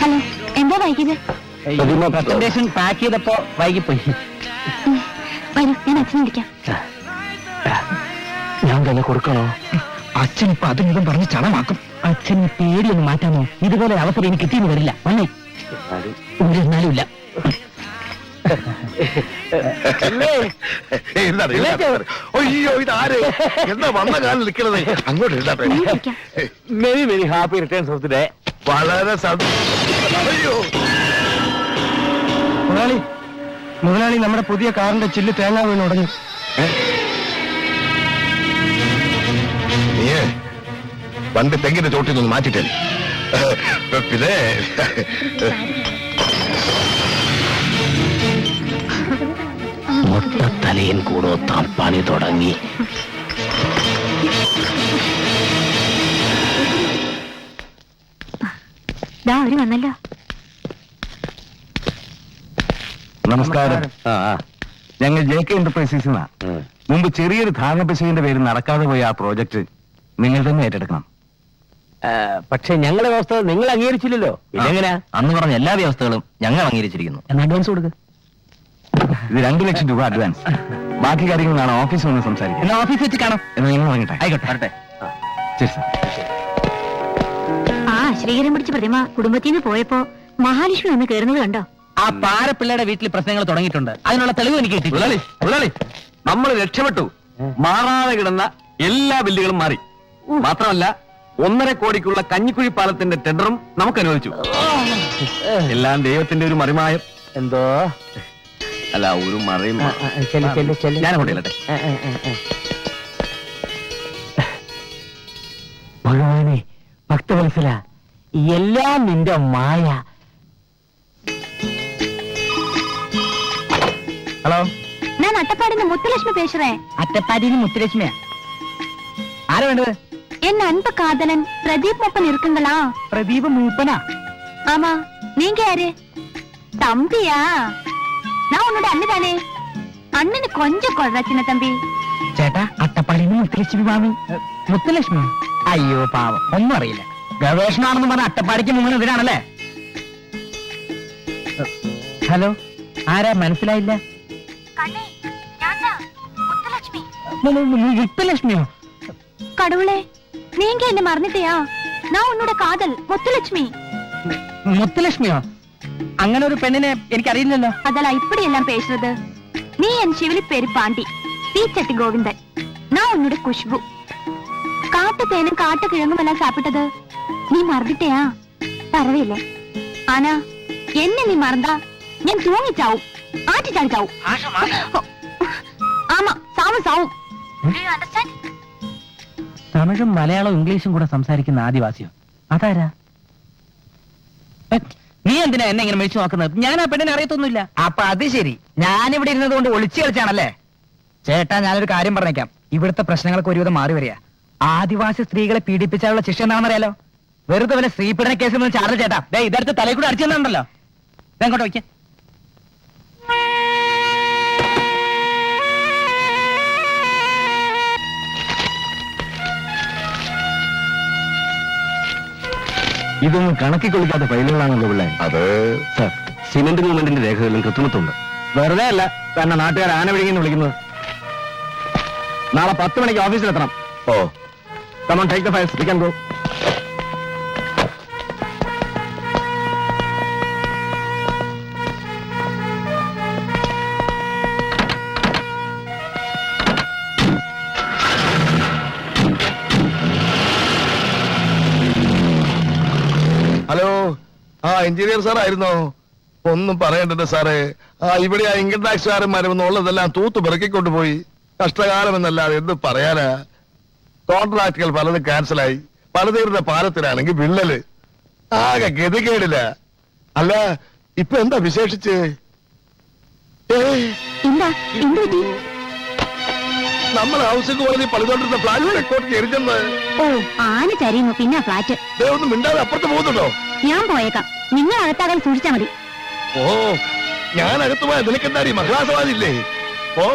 Hello, എന്താ വൈകിയത്? Presentation pack ചെയ്തപ്പോ വൈകിപ്പോയി. വരൂ, ഞാൻ അച്ഛനെ വിളിക്കാം. ഞാൻ തന്നെ കൊടുക്കണോ? അച്ഛൻ ഇപ്പൊ അതും ഇതും പറഞ്ഞ് ചളമാക്കും. അച്ഛന് പേടിയൊന്നും മാറ്റാമോ? ഇതുപോലെ അവസരം എനിക്ക് കിട്ടിയെന്ന് വരില്ല. വന്നേ, എന്നാലും ഇല്ല. അയ്യോ, ഇതാര്? എന്താ വന്ന കാലം നിൽക്കണത്? അങ്ങോട്ട് എഴുതാട്ടെ. Very very happy returns of the day. വളരെ അയ്യോ മുതലാളി, നമ്മുടെ പുതിയ കാറിന്റെ ചില്ല് തേങ്ങ വീണ് ഉടഞ്ഞു. നീയേ വണ്ടി തെങ്ങിന്റെ ചോട്ടിൽ നിന്ന് മാറ്റിട്ടേ. പിന്നെ മൊട്ടത്തലയൻ കൂടോത്താൻ പണി തുടങ്ങി. അവര് വന്നല്ലോ. നമസ്കാരം. ഞങ്ങൾ JK എന്റർപ്രൈസസ് മുമ്പ് ചെറിയൊരു ധാരണപശുവിന്റെ പേരിൽ നടക്കാതെ പോയ ആ പ്രോജക്ട് നിങ്ങൾ തന്നെ ഏറ്റെടുക്കണം. പക്ഷെ ഞങ്ങളുടെ വ്യവസ്ഥ നിങ്ങൾ അംഗീകരിച്ചില്ലല്ലോ. ഇതെങ്ങനെയാ? അന്ന് പറഞ്ഞ എല്ലാ വ്യവസ്ഥകളും ഞങ്ങൾ അംഗീകരിച്ചിരിക്കുന്നു. എന്നാ അഡ്വാൻസ് കൊടുക്കുക. ഇത് 2 ലക്ഷം രൂപ അഡ്വാൻസ്. ബാക്കി കാര്യങ്ങളാണ് ഓഫീസിൽ ഒന്ന് സംസാരിക്കുക. എന്നാ ഓഫീസ് വെച്ച് കാണാം. എന്ന് നിങ്ങൾ പറഞ്ഞിട്ടെ. ആയിക്കോട്ടെ, വരട്ടെ. ശരി സാർ. ആ ശ്രീകരം പിടിച്ച പ്രതിമ കുടുംബത്തിൽ നിന്ന് പോയപ്പോ മഹാലക്ഷ്മി വന്ന് കയറുന്നത് കണ്ടോ? ആ പാരപ്പിള്ളയുടെ വീട്ടിൽ പ്രശ്നങ്ങൾ തുടങ്ങിയിട്ടുണ്ട്. അതിനുള്ള തെളിവ് എനിക്ക് കിട്ടി. നമ്മൾ രക്ഷപ്പെട്ടു. മാറാതെ കിടന്ന എല്ലാ ബില്ലുകളും മാറി. മാത്രമല്ല 1.5 കോടിക്കുള്ള കഞ്ഞിക്കുഴി പാലത്തിന്റെ ടെൻഡറും നമുക്ക് അനുവദിച്ചു. എല്ലാം ദൈവത്തിന്റെ ഒരു മറിമായം. എന്തോ അല്ല, ഒരു മറിയും. ഞാൻ കൊണ്ടില്ലട്ടെ. ഭഗവാനെ, ഭക്തവത്സല, എല്ലാം നിന്റെ മായ. ഹലോ, ഞാൻ അട്ടപ്പാടിന്ന് മുത്തുലക്ഷ്മി പേശുറേ. അറ്റപ്പാടിന്ന് മുത്തുലക്ഷ്മിയാ. ആരാ വേണ്ടത്? എൻ അൻപ കാതലൻ പ്രദീപ് മൂപ്പൻ இருக்குங்களா? പ്രദീപ് മൂപ്പനാ? ஆமா. நீங்க யாரு? தம்பியா? நான் உன்னோட அண்ணதானே. அண்ணனு கொஞ்சம் கொள்றா சின்ன தம்பி. ചേട്ടാ, അട്ടപ്പാടിന്ന് മുത്തുലക്ഷ്മി മാമി. മുത്തുലക്ഷ്മി? അയ്യോ പാവം, ഒന്നും അറിയില്ല. ഗവേഷണമാണെന്ന് പറഞ്ഞ അട്ടപ്പാടിക്ക് മുങ്ങുന്ന ഇതിനാണല്ലേ? ഹലോ, ആരാ? മനസ്സിലായില്ല. മുത്തുലക്ഷ്മിയോ? கடவுளே, நீங்க என்ன மறந்துட்டியா? நான் உன்னோட காதல் முத்துலட்சுமி. മുത്തുലക്ഷ്മിയോ? അങ്ങനെ ഒരു പെണ്ണിനെ എനിക്കറിയില്ലല്ലോ. அதெல்லாம் இப்படி எல்லாம் பேசுறது. நீ என் சிவலி பேரு பாண்டி, தீச்சட்டி கோவிந்தன். நான் உன்னோட குஷ்பு. காட்டு தேனும் காட்டு கிழங்கும் எல்லாம் சாப்பிட்டது நீ மறந்துட்டியா? பரவாயில்லை. ஆனா என்ன நீ மறந்தா நான் தூங்கி சாவும், ஆட்டி சாடி சாவும். ஆமா, சாவும் சாவும். തമിഴും മലയാളവും ഇംഗ്ലീഷും കൂടെ സംസാരിക്കുന്ന ആദിവാസിയോ? അതാരാ? നീ എന്തിനാ എന്നെ ഇങ്ങനെ മേടിച്ചു നോക്കുന്നത്? ഞാൻ ആ പെണ്ണിനെ അറിയത്തൊന്നുമില്ല. അപ്പൊ അത് ശരി, ഞാനിവിടെ ഇരുന്നത് കൊണ്ട് ഒളിച്ചു കളിച്ചാണല്ലേ? ചേട്ടാ, ഞാനൊരു കാര്യം പറഞ്ഞേക്കാം. ഇവിടുത്തെ പ്രശ്നങ്ങൾക്ക് ഒരുവിധം മാറി വരിക. ആദിവാസി സ്ത്രീകളെ പീഡിപ്പിച്ചാലുള്ള ശിക്ഷ എന്താണെന്നറിയാലോ? വെറുതെ വല്ല സ്ത്രീപീഡന കേസിൽ നിന്ന് ചാടൽ ചേട്ടാ. ഇതെടുത്ത് തലയിൽ കൂടെ അടിച്ചു തന്നുണ്ടല്ലോ. ഇതെങ്ങോട്ട് വയ്ക്ക. ഇതൊന്നും കണക്കി കൊള്ളിക്കാത്ത ഫയലുകളാണല്ലോ പിള്ളേ. അത് സാർ, സിമന്റ് മൂവ്മെന്റിന്റെ രേഖകളിലും കൃത്രിമത്വമുണ്ട്. വെറുതെ അല്ല തന്നെ നാട്ടുകാർ ആന വിഴുങ്ങിന്ന് വിളിക്കുന്നത്. നാളെ 10 മണിക്ക് ഓഫീസിലെത്തണം. ഓ, Come on, take the files. We can go. Hello, engineer സാറായിരുന്നോ? ഒന്നും പറയണ്ടല്ലോ സാറേ. ഇവിടെ ആ ഇൻകം ടാക്സുകാരന്മാരും ഉള്ളതെല്ലാം തൂത്ത് പെറുക്കിക്കൊണ്ടുപോയി. കഷ്ടകാലം എന്നല്ലാതെ എന്ത് പറയാനാ. കോൺട്രാക്ടുകൾ പലതും ക്യാൻസലായി. പലതീരുടെ പാലത്തിനാണെങ്കിൽ വിള്ളല്. ആകെ ഗതികേടില്ല. അല്ല, ഇപ്പൊ എന്താ വിശേഷിച്ച്? നമ്മൾ ഹൗസിംഗ് കോളേജിൽ പണിതോണ്ടിരുന്ന ഫ്ലാറ്റ് റെക്കോർഡ് എരിഞ്ഞെന്ന്. ഓ, ആന ചരിയുന്നു. പിന്നെ ഫ്ലാറ്റ് ഒന്നും മിണ്ടാതെ അപ്പുറത്ത് പോകുന്നുണ്ടോ? ഞാൻ പോയേക്കാം. നിങ്ങൾ അകത്താകാൻ സൂക്ഷിച്ചാ മതി. ഓ ഞാൻ അകത്ത് പോയാൽ നിനക്കെന്താടി മഹിളാസവാദില്ലേ? ഓ